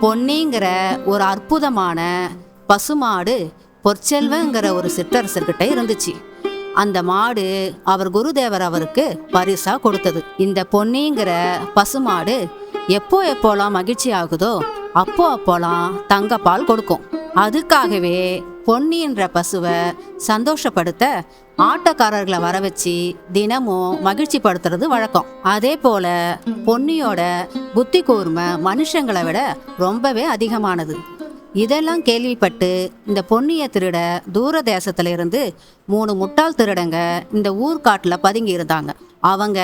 பொன்னிங்கிற ஒரு அற்புதமான பசுமாடு பொற்செல்வங்கிற ஒரு சிற்றரசர்கிட்ட இருந்துச்சு. அந்த மாடு அவர் குருதேவர் அவருக்கு பரிசா கொடுத்தது. இந்த பொன்னிங்கிற பசுமாடு எப்போலாம் மகிழ்ச்சி ஆகுதோ அப்போலாம் தங்கப்பால் கொடுக்கும். அதுக்காகவே பொன்னின்ற பசுவை சந்தோஷப்படுத்த ஆட்டக்காரர்களை வர வச்சு தினமும் மகிழ்ச்சி படுத்துறது வழக்கம். அதே போல பொன்னியோட புத்தி கூர்மை மனுஷங்களை விட ரொம்பவே அதிகமானது. இதெல்லாம் கேள்விப்பட்டு இந்த பொன்னியை திருட தூர தேசத்துல இருந்து 3 முட்டாள் திருடங்க இந்த ஊர்காட்டுல பதுங்கி இருந்தாங்க. அவங்க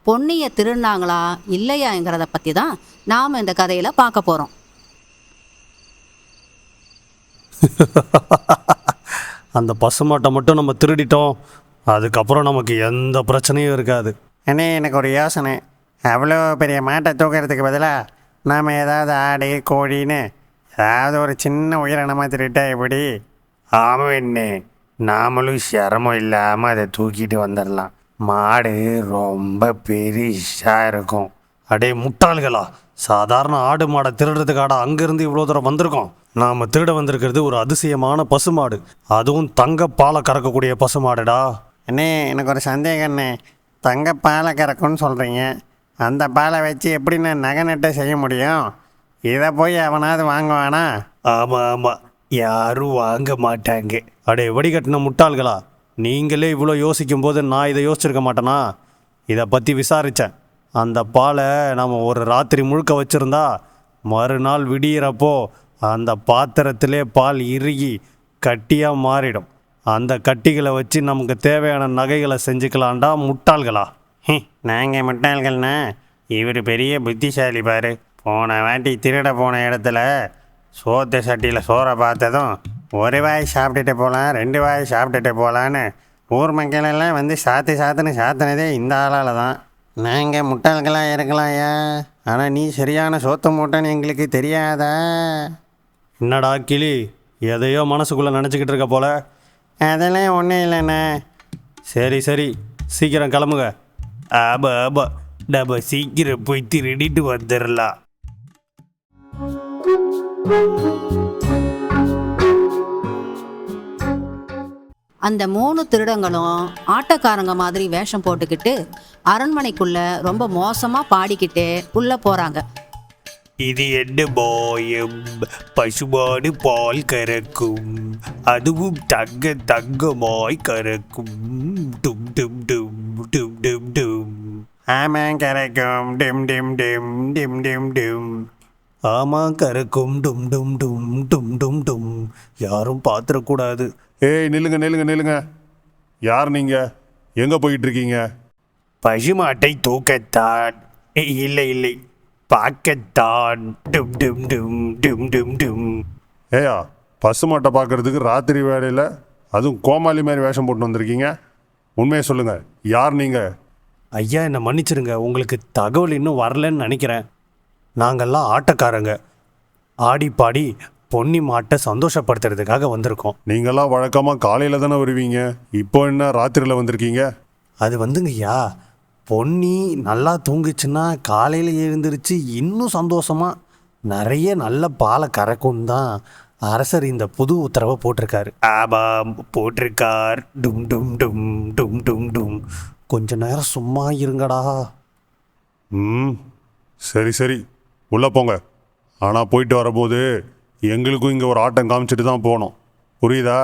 பொன்னியை திருடினாங்களா இல்லையாங்கிறத பத்தி தான் நாம இந்த கதையில பார்க்க போறோம். அந்த பசுமாட்டை மட்டும் நம்ம திருடிட்டோம், அதுக்கப்புறம் நமக்கு எந்த பிரச்சனையும் இருக்காது. அண்ணே, எனக்கு ஒரு யோசனை. அவ்வளோ பெரிய மாட்டை தூக்கிறதுக்கு பதிலாக நாம் ஏதாவது ஆடு கோழின்னு ஏதாவது ஒரு சின்ன உயிரினமாக திருட்டா எப்படி? ஆமாம் என்ன, நாமளும் சிரமம் இல்லாமல் அதை தூக்கிட்டு வந்துடலாம். மாடு ரொம்ப பெருசாக இருக்கும். அடே முட்டாள்களா, சாதாரண ஆடு மாடை திருடுறதுக்காடா அங்கேருந்து இவ்வளோ தூரம் வந்திருக்கோம். நாம் திருட வந்திருக்கிறது ஒரு அதிசயமான பசுமாடு, அதுவும் தங்க பாலை கறக்கக்கூடிய பசுமாடுடா. அண்ணே, எனக்கு ஒரு சந்தேகம் அண்ணே. தங்க பாலை கறக்கும்னு சொல்கிறீங்க, அந்த பாலை வச்சு எப்படி நான் நகை நட்டை செய்ய முடியும்? இதை போய் அவனாவது வாங்குவானா? ஆமாம், யாரும் வாங்க மாட்டாங்க. அடே வடிகட்டின முட்டாள்களா, நீங்களே இவ்வளோ யோசிக்கும் போது நான் இதை யோசிச்சிருக்க மாட்டேனா? இதை பற்றி விசாரித்தேன். அந்த பாலை நம்ம ஒரு ராத்திரி முழுக்க வச்சுருந்தா மறுநாள் விடியிறப்போ அந்த பாத்திரத்திலே பால் இறுகி கட்டியாக மாறிடும். அந்த கட்டிகளை வச்சு நமக்கு தேவையான நகைகளை செஞ்சுக்கலாண்டா முட்டாள்களா. நாங்கள் முட்டாள்கள்னா இவர் பெரிய புத்திசாலி பாரு. போன வாட்டி திருட போன இடத்துல சோத்து சட்டியில் சோறை பார்த்ததும் ஒரு வாய் சாப்பிட்டுட்டு போகலாம், 2 வாய் சாப்பிட்டுட்டு போகலான்னு ஊர் மக்களெல்லாம் வந்து சாத்துன்னு சாத்தினதே இந்த ஆளால் தான். நாங்கள் முட்டாள்களாக இருக்கலாம்யா, ஆனால் நீ சரியான சோத்து மூட்டைன்னு எங்களுக்கு தெரியாதா? என்னடா கிளி, எதையோ மனசுக்குள்ளே நினச்சிக்கிட்டு இருக்க போல. அதெல்லாம் ஒன்றும் இல்லைண்ணே. சரி சீக்கிரம் கிளம்புங்க. ஆமாம், நம்ம சீக்கிரம் போய் திருடிட்டு வந்துடலாம். அந்த 3 திருடங்களும் ஆட்டக்காரங்க மாதிரி வேஷம் போட்டுக்கிட்டு அரண்மனைக்குள்ள ரொம்ப மோசமா பாடிக்கிட்டு உள்ள போறாங்க. இது என்ன மாயம்? பசுமாடு பால் கறக்கும், அதுவும் தங்கமாய் கறக்கும். டும் டும் டும் டும் டும் டும். ஆமாம் கரைக்கும், டிம் டிம் டிம் டிம் டிம் டிம். ஆமாம் கறக்கும், டும் டும் டும் டும் டும் டும். யாரும் பார்த்துடக்கூடாது. ஏய் நில்லுங்க, யார் நீங்கள்? எங்கே போயிட்டுருக்கீங்க? பசுமாட்டை தூக்கத்தான். இல்லை, பார்க்கத்தான். டும் டும் டும் டும் டும் டும். ஏயா, பசுமாட்டை பார்க்குறதுக்கு ராத்திரி வேலையில் அதுவும் கோமாளி மாதிரி வேஷம் போட்டு வந்திருக்கீங்க. உண்மையை சொல்லுங்கள், யார் நீங்கள்? ஐயா, என்னை மன்னிச்சிருங்க, உங்களுக்கு தகவல் இன்னும் வரலன்னு நினைக்கிறேன். நாங்கள்லாம் ஆட்டக்காரங்க, ஆடி பாடி பொன்னி மாட்டை சந்தோஷப்படுத்துறதுக்காக வந்திருக்கோம். நீங்களாம் வழக்கமாக காலையில் தானே வருவீங்க, இப்போ என்ன ராத்திரியில் வந்திருக்கீங்க? அது வந்துங்கய்யா, பொன்னி நல்லா தூங்குச்சுன்னா காலையில் எழுந்திரிச்சு இன்னும் சந்தோஷமாக நிறைய நல்ல பாலை கறக்கும் தான் அரசர் இந்த புது உத்தரவை போட்டிருக்காரு. ஆமாம், போட்டிருக்கார். டும் டும் டும் டும் டும் டும். கொஞ்ச நேரம் சும்மா இருங்கடா. சரி உள்ளே போங்க. ஆனால் போயிட்டு வரும்போது எங்களுக்கும் இங்கே ஒரு ஆட்டம் காமிச்சிட்டு தான் போகணும், புரியுதா?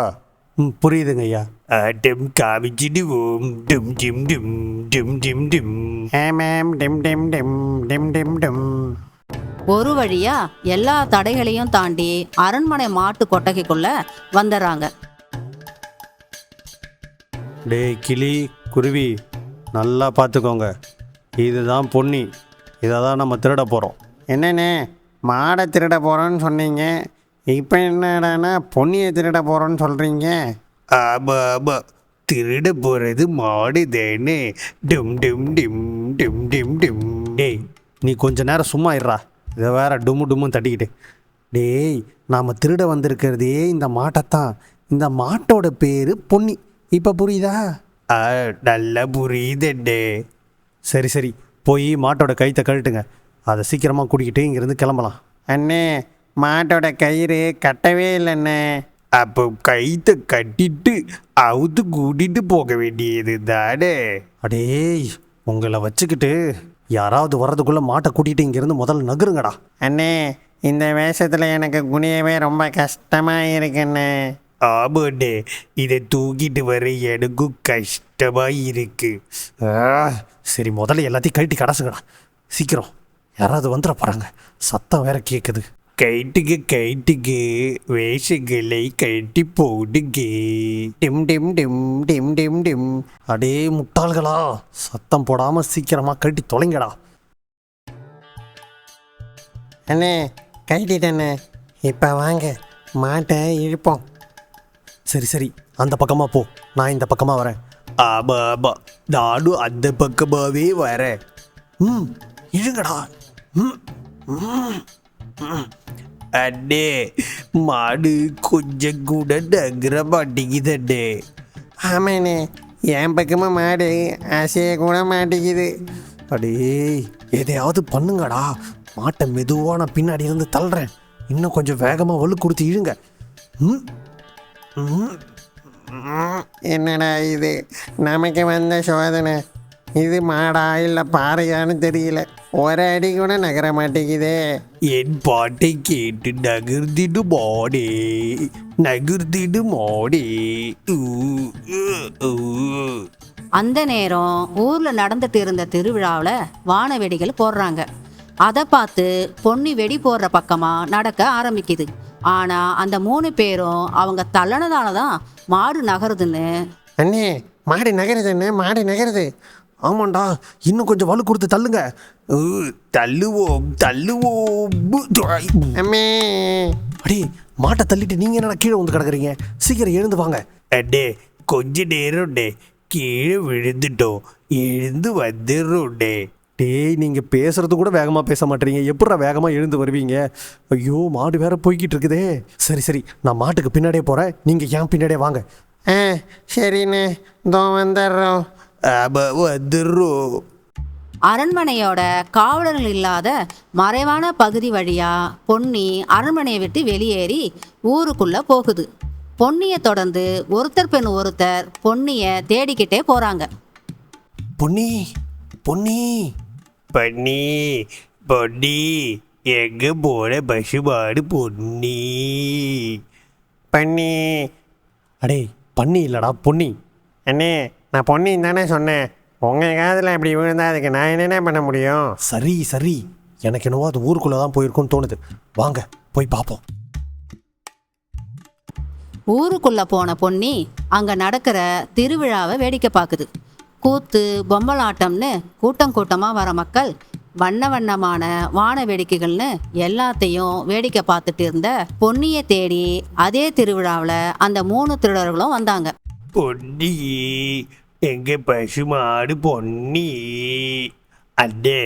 புரியுதுங்க ஐயா. ஆட்டம் காமிச்சிடுவோம். டும் டிம் டிம் டிம் டிம் டிம். ஆமாம், டிம் டிம் டிம் டிம் டிம் டிம். ஒரு வழியா எல்லா தடைகளையும் தாண்டி அரண்மனை மாட்டு கொட்டகைக்குள்ள வந்துடுறாங்க. டேய் கிளி குருவி, நல்லா பார்த்துக்கோங்க, இதுதான் பொன்னி. இதை தான் நம்ம திருட போகிறோம். என்னண்ணே, மாடை திருட போகிறோன்னு சொன்னீங்க, இப்போ என்னடானா பொன்னியை திருட போகிறோன்னு சொல்கிறீங்க? ஆமாம், திருட போகிறது மாடு தானே. டும் டும் டிம் டிம் டிம் டிம். டேய், நீ கொஞ்ச நேரம் சும்மா இருடா, இதை வேற டும்மு தட்டிக்கிட்டு. டேய், நாம் திருட வந்திருக்கிறதே இந்த மாட்டைத்தான். இந்த மாட்டோட பேர் பொன்னி. இப்போ புரியுதா? நல்லா புரியுதுண்டே. சரி போய் மாட்டோட கயித்தை கழட்டுங்க, அதை சீக்கிரமாக கூட்டிக்கிட்டு இங்கேருந்து கிளம்பலாம். அண்ணே, மாட்டோட கயிறு கட்டவே இல்லைண்ணே. அப்போ கைத்தை கட்டிட்டு அவுத்து கூட்டிட்டு போக வேண்டியது தானே. அடேய், உங்களை வச்சுக்கிட்டு யாராவது வர்றதுக்குள்ளே மாட்டை கூட்டிகிட்டு இங்கேருந்து முதல்ல நகருங்கடா. அண்ணே, இந்த வேஷத்தில் எனக்கு குனியவே ரொம்ப கஷ்டமாக இருக்குண்ணே. ஆமாண்ணே, இதை தூக்கிட்டு வர எனக்கும் கஷ்டமா இருக்கு. சரி, முதல்ல எல்லாத்தையும் கழட்டி கடைசுங்கடா. சீக்கிரம், யாராவது வந்துட போகிறாங்க. சத்தம் வேற கேட்குது. கைட்டுக்கு வேஷங்களை கட்டி போடுங்க. டிம் டிம் டிம் டிம் டிம் டிம். அடே முட்டாள்களா, சத்தம் போடாமல் சீக்கிரமாக கழட்டி தொலைங்கடா. அண்ணே, கைட்டிட்டண்ணே. இப்போ வாங்க மாட்டை இழுப்போம். சரி, அந்த பக்கமாக போ, நான் இந்த பக்கமாக வரேன். ஆமா, நானும் அந்த பக்கமாவே வரேன். இழுங்கடா. அண்ணே, மாடு கொஞ்சம் கூட நகர மாட்டேங்குதண்ணே. ஆமாண்ணே, என் பக்கமாக மாடு அசைய கூட மாட்டேங்குது. அடே, எதையாவது பண்ணுங்கடா. மாட்டை மெதுவாக நான் பின்னாடி இருந்து தள்ளுறேன். இன்னும் கொஞ்சம் வேகமாக வலு கொடுத்து இழுங்க. என்னடா இது, நமக்கு வந்த சோதனை. இது மாடா இல்லை பாறையான்னு தெரியல. ஒரு அடி கூட நகர மாட்டேங்குதே. என் பாட்டை கேட்டு நகர்ந்திடு மாடே, நகர்ந்திடு மாடே. அந்த நேரம் ஊர்ல நடந்துட்டு இருந்த திருவிழாவில் வான வெடிகள் போடுறாங்க. அதை பார்த்து பொன்னி வெடி போடுற பக்கமா நடக்க ஆரம்பிக்குது. ஆனா அந்த 3 பேரும் அவங்க தள்ளனதால தான் மாடு நகருதுன்னு. அண்ணே, மாடு நகருதுண்ணே, மாடு நகருது. ஆமாண்டா, இன்னும் கொஞ்சம் வலு கொடுத்து தள்ளுங்க. தள்ளுவோம். அம்மே, அடே, மாட்டை தள்ளிட்டு நீங்கள் என்னடா கீழே வந்து கிடக்குறீங்க? சீக்கிரம் எழுந்து வாங்க. அண்ணே, கொஞ்ச நேரம்டே, கீழே விழுந்துட்டோம், எழுந்து வந்துடுறோம்டே. டேய், நீங்கள் பேசுறது கூட வேகமாக பேச மாட்டீங்க. எப்படா வேகமாக எழுந்து வருவீங்க? ஐயோ, மாடு வேற போய்கிட்டு இருக்குதே. சரி, நான் மாட்டுக்கு பின்னாடியே போகிறேன், நீங்கள் ஏன் பின்னாடியே வாங்க. சரிண்ணே, இதோ வந்துடுறோம். ஆமா, வந்துடுறோம். அரண்மனையோட காவலர்கள் இல்லாத மறைவான பகுதி வழியா பொன்னி அரண்மனையை விட்டு வெளியேறி ஊருக்குள்ள போகுது. பொன்னியை தொடர்ந்து ஒருத்தர் பின் ஒருத்தர் பொன்னியை தேடிக்கிட்டே போறாங்க. பொன்னி, பொன்னி, எங்க போன பசுமாடு பொன்னி? பண்ணி. அடே, பண்ணி இல்லடா, பொன்னி. அண்ணே, நான் பொன்னின்னு தானே சொன்னேன். உங்கள் காதில் இப்படி விழுந்தா அதுக்கு நான் என்னென்ன பண்ண முடியும்? சரி, எனக்கு என்னவோ அது ஊருக்குள்ளே தான் போயிருக்குன்னு தோணுது. வாங்க போய் பார்ப்போம். ஊருக்குள்ள போன பொன்னி அங்க நடக்கிற திருவிழாவை வேடிக்கை பார்க்குது. கூத்து, பொம்மலாட்டம்னு கூட்டமா வர மக்கள் வண்ண வண்ணமான வான வேடிக்கைகள்னு எல்லாத்தையும் வேடிக்கை பார்த்துட்டு இருந்த பொன்னியை தேடி அதே திருவிழாவில் அந்த 3 திருடர்களும் வந்தாங்க. பொன்னி, எங்க பசுமாடு பொன்னி? அண்ணே,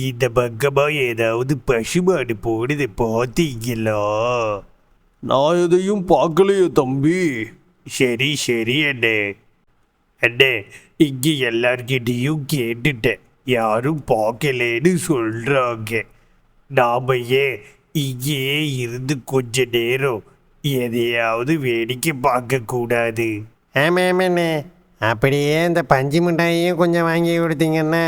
இந்த பக்கமா ஏதாவது பசுமாடு போடுது பார்த்தீங்களா? நான் எதையும் பார்க்கலையே தம்பி. சரி அண்ணே. இங்கே எல்லார்கிட்டையும் கேட்டுட்டேன், யாரும் பார்க்கலேன்னு சொல்கிறாங்க. நாம் ஏன் இங்கேயே இருந்து கொஞ்ச நேரம் எதையாவது வேடிக்கை பார்க்கக்கூடாது? ஆமாண்ணே, அப்படியே இந்த பஞ்சு மிட்டாயையும் கொஞ்சம் வாங்கி கொடுத்தீங்கன்னா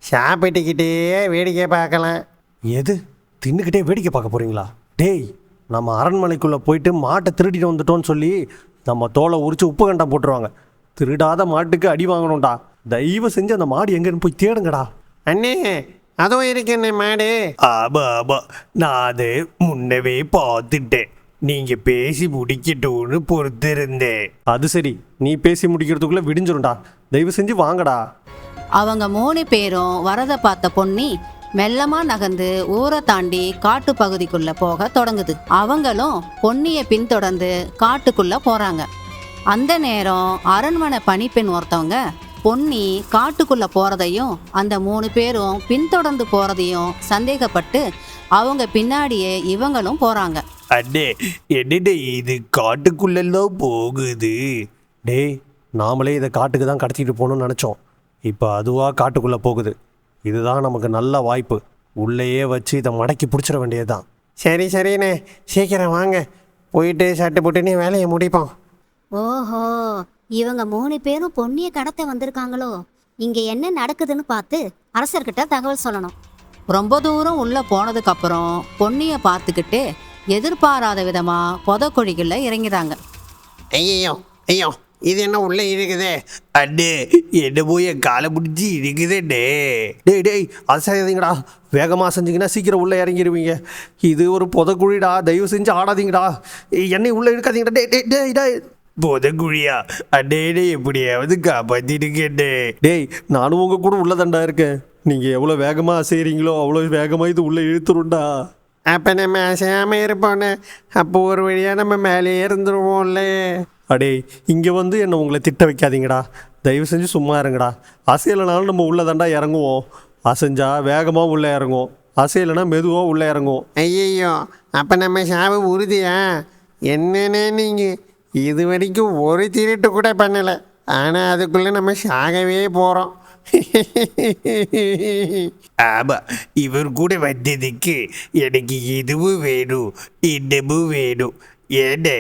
சாப்பிட்டுக்கிட்டே வேடிக்கை பார்க்கலாம். எது, தின்னுக்கிட்டே வேடிக்கை பார்க்க போகிறீங்களா? டேய், நம்ம அரண்மனைக்குள்ளே போயிட்டு மாட்டை திருடிட்டு வந்துட்டோன்னு சொல்லி நம்ம தோலை உரித்து உப்பு கண்டம் போட்டுருவாங்க. திருடாத மாட்டுக்கு அடி வாங்கணும்டா. தயவு செஞ்சு அந்த மாடு எங்கன்னு போய் தேடுங்கடா. அண்ணே, அதுவும் இருக்குண்ணே மாடு. ஆமா, நான் அதை முன்னவே பார்த்துட்டேன். நீங்கள் பேசி முடிக்கட்டும்னு பொறுத்திருந்தேன். அது சரி, நீ பேசி முடிக்கிறதுக்குள்ளே விடிஞ்சிரும்டா. தயவு செஞ்சு வாங்கடா. அவங்க 3 பேரும் வரதை பார்த்த பொன்னி மெல்லமா நகர்ந்து ஊரை தாண்டி காட்டு பகுதிக்குள்ள போக தொடங்குது. அவங்களும் பொன்னியை பின்தொடர்ந்து காட்டுக்குள்ள போறாங்க. அந்த நேரம் அரண்மனை பணிப்பெண் ஒருத்தவங்க பொன்னி காட்டுக்குள்ள போறதையும் அந்த 3 பேரும் பின்தொடர்ந்து போறதையும் சந்தேகப்பட்டு அவங்க பின்னாடியே இவங்களும் போறாங்க. அண்ணே, என்னடே இது காட்டுக்குள்ளெல்லாம் போகுது? டேய், நாமளே இதை காட்டுக்கு தான் கடத்திட்டு போகணும்னு நினச்சோம். இப்போ அதுவாக காட்டுக்குள்ளே போகுது. இதுதான் நமக்கு நல்ல வாய்ப்பு. உள்ளேயே வச்சு இதை மடக்கி பிடிச்சிட வேண்டியதுதான். சரி சரிண்ணே, சீக்கிரம் வாங்க, போயிட்டு சட்டு போட்டுன்னு வேலையை முடிப்போம். ஓஹோ, இவங்க 3 பேரும் பொன்னிய கடத்த வந்திருக்காங்களோ? இங்க என்ன நடக்குதுன்னு பார்த்து அரசர்கிட்ட தகவல் சொல்லணும். ரொம்ப தூரம் உள்ள போனதுக்கு அப்புறம் பொன்னியை பார்த்துக்கிட்டு எதிர்பாராத விதமா புதக்குழிக்குள்ள இறங்கிறாங்க. ஐயோ ஐயோ, இது என்ன உள்ளே இருக்குதே? அண்ணே, என்ன போய் என் காலை பிடிச்சி இருக்குதே. டேய் டேய், அசையாதீங்கடா, வேகமாக செஞ்சீங்கன்னா சீக்கிரம் உள்ளே இறங்கிடுவீங்க. இது ஒரு புதக்குழிடா, தயவு செஞ்சு ஆடாதீங்கடா, என்னை உள்ளே இழுக்காதீங்கடா. டேய் டேய் டேய் டேய். புதக்குழியா? அண்ணே, எப்படியாவது காப்பாத்திடுங்கண்ணே. டேய், நானும் உங்கள் கூட உள்ளதாண்டா இருக்கேன். நீங்கள் எவ்வளோ வேகமாக அசைகிறீங்களோ அவ்வளோ வேகமாக இது உள்ளே இழுத்துருண்டா. அப்போ நம்ம அசையாமல் இருப்போண்ணே. அப்போ ஒரு வழியாக நம்ம மேலேயே இருந்துருவோம்ல. அடே, இங்கே வந்து என்னை உங்களை திட்ட வைக்காதீங்கடா, தயவு செஞ்சு சும்மா இருங்கடா. அசையலைனாலும் நம்ம உள்ளதாண்டா இறங்குவோம். அசைஞ்சா வேகமாக உள்ளே இறங்குவோம், அசையலைனா மெதுவாக உள்ளே இறங்குவோம். ஐயோ, அப்போ நம்ம சாவு உறுதியா? என்னன்னே நீங்கள் இது வரைக்கும் ஒரு திருட்டு கூட பண்ணலை, ஆனால் அதுக்குள்ளே நம்ம சாகவே போகிறோம். ஆமா, இவர் கூட வந்ததுக்கு எனக்கு இதுவும் வேணும், இன்னமும் வேணும். ஏண்ணே,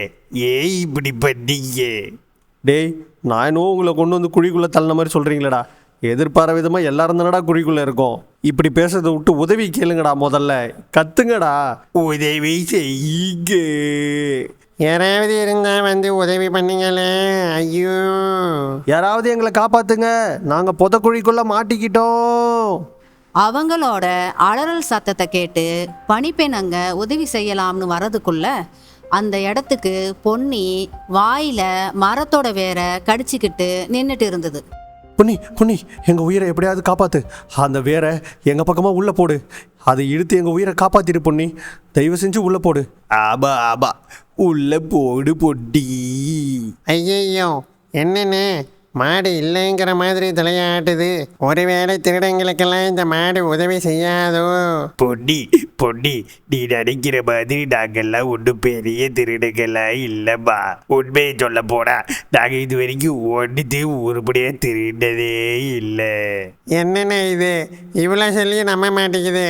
ஏன் இப்படி பண்ணீங்க? டேய், நான் இன்னும் உங்களை கொண்டு வந்து குழிக்குள்ளே தள்ளின மாதிரி சொல்கிறீங்களேடா. எதிர்பார விதமாக எல்லாரும் தானடா குழிக்குள்ளே இருக்கோம். இப்படி பேசுறதை விட்டு உதவி கேளுங்கடா, முதல்ல கத்துங்கடா. உதவி செய்யுங்க. யாராவது இருந்தால் வந்து உதவி பண்ணீங்களே. ஐயோ, யாராவது எங்களை காப்பாத்துங்க, நாங்கள் புதக்குழிக்குள்ளே மாட்டிக்கிட்டோம். அவங்களோட அலறல் சத்தத்தை கேட்டு பணிப்பெண் அங்க உதவி செய்யலாம்னு வரதுக்குள்ள அந்த இடத்துக்கு பொன்னி வாயில மரத்தோட வேரை கடிச்சிக்கிட்டு நின்றுட்டு இருந்தது. பொன்னி பொன்னி, எங்கள் உயிரை எப்படியாவது காப்பாற்று. அந்த வேரை எங்கள் பக்கமாக உள்ளே போடு, அதை இழுத்து எங்கள் உயிரை காப்பாற்றிடு பொன்னி, தயவு செஞ்சு உள்ளே போடு. ஆமா ஆமா, உள்ள போடு பொட்டி. ஐயோ, என்னண்ணே மாடு இல்லைங்கிற மாதிரி தலையாட்டுது. ஒருவேளை திருடங்களுக்கெல்லாம் இந்த மாடு உதவி செய்யாதோ? பொன்னி பொன்னி, நீ நினைக்கிற மாதிரி நாங்கெல்லாம் ஒன்றும் பெரிய திருடுகள்லாம் இல்லைம்மா. உண்மையை சொல்ல போனா நாங்கள் இது வரைக்கும் ஒன்றுத்தையும் உருப்படியாக திருடதே இல்லை. என்னண்ணே இது, இவ்வளோ சொல்லி நம்ப மாட்டேங்குது.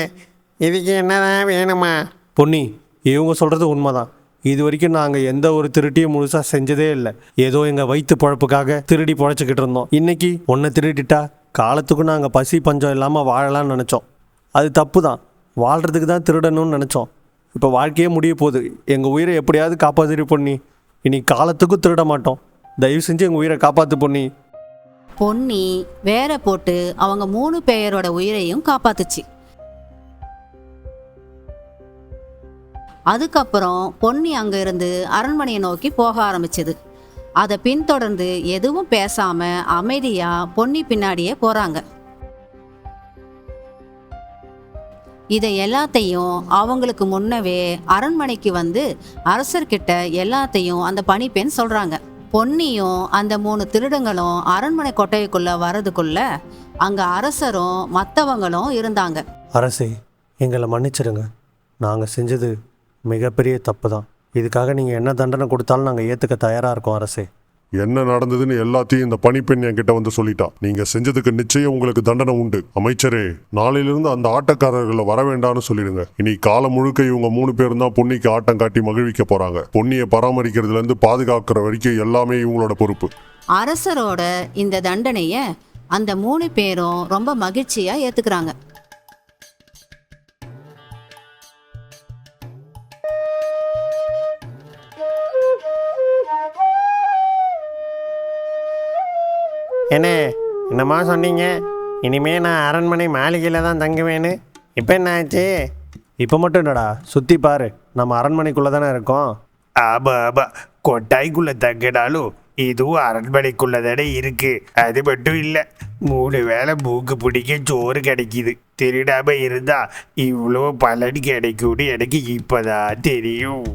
இதுக்கு என்னதான் வேணுமா? பொன்னி, இவங்க சொல்கிறது உண்மைதான். இது வரைக்கும் நாங்கள் எந்த ஒரு திருட்டியும் முழுசாக செஞ்சதே இல்லை. ஏதோ எங்கள் வயிற்று பழப்புக்காக திருடி பொழைச்சிக்கிட்டு இருந்தோம். இன்னைக்கு ஒன்றை திருடிட்டா காலத்துக்கும் நாங்கள் பசி பஞ்சம் இல்லாமல் வாழலாம்னு நினச்சோம். அது தப்பு தான், வாழ்கிறதுக்கு தான் திருடணும்னு நினச்சோம். இப்போ வாழ்க்கையே முடிய போகுது. எங்கள் உயிரை எப்படியாவது காப்பாற்றிரு பொன்னி, இனி காலத்துக்கும் திருட மாட்டோம். தயவு செஞ்சு எங்கள் உயிரை காப்பாற்று பொன்னி. பொன்னி வேரை போட்டு அவங்க 3 பேரோட உயிரையும் காப்பாத்துச்சு. அதுக்கப்புறம் பொன்னி அங்க இருந்து அரண்மனையை நோக்கி போக ஆரம்பிச்சது. அதை பின்தொடர்ந்து எதுவும் பேசாம அமைதியா பொன்னி பின்னாடியே போறாங்க. இதை எல்லாத்தையும் அவங்களுக்கு முன்னவே அரண்மனைக்கு வந்து அரசர்கிட்ட எல்லாத்தையும் அந்த பணிப்பெண் சொல்றாங்க. பொன்னியும் அந்த 3 திருடங்களும் அரண்மனை கொட்டைக்குள்ள வரதுக்குள்ள அங்க அரசரும் மற்றவங்களும் இருந்தாங்க. அரசே, எங்களை மன்னிச்சிடுங்க, நாங்கள் செஞ்சது மிகப்பெரிய தப்பு தான். இதுக்காக நீங்கள் என்ன தண்டனை கொடுத்தாலும் நாங்கள் ஏற்றுக்க தயாராக இருக்கோம் அரசே. என்ன நடந்ததுன்னு எல்லாத்தையும் இந்த பணிப்பெண் என்கிட்ட வந்து சொல்லிட்டா. நீங்க செஞ்சதுக்கு நிச்சயம் உங்களுக்கு தண்டனை உண்டு. அமைச்சரே, நாளையிலிருந்து அந்த ஆட்டக்காரர்களை வர வேண்டாம்னு சொல்லிடுங்க. இனி காலம் முழுக்க இவங்க 3 பேரும் தான் பொன்னிக்கு ஆட்டம் காட்டி மகிழ்விக்க போறாங்க. பொன்னியை பராமரிக்கிறதுல இருந்து பாதுகாக்கிற வரைக்கும் எல்லாமே இவங்களோட பொறுப்பு. அரசரோட இந்த தண்டனைய அந்த 3 பேரும் ரொம்ப மகிழ்ச்சியா ஏத்துக்கிறாங்க. என்னம்மா சொன்னீங்க? இனிமே நான் அரண்மனை மாளிகையில் தான் தங்குவேன்னு. இப்போ என்ன ஆச்சு? இப்போ மட்டும் என்னடா, சுற்றி பாரு, நம்ம அரண்மனைக்குள்ளே தானே இருக்கோம். ஆமா ஆமா, கொட்டாய்க்குள்ள தங்கினாலும் இதுவும் அரண்மனைக்குள்ள தானே இருக்கு. அது மட்டும் இல்லை, 3 வேளை மூக்கு பிடிக்க சோறு கிடைக்குது. திருடாம இருந்தா இவ்வளோ பலன் கிடைக்கும்னு எனக்கு இப்போதான் தெரியும்.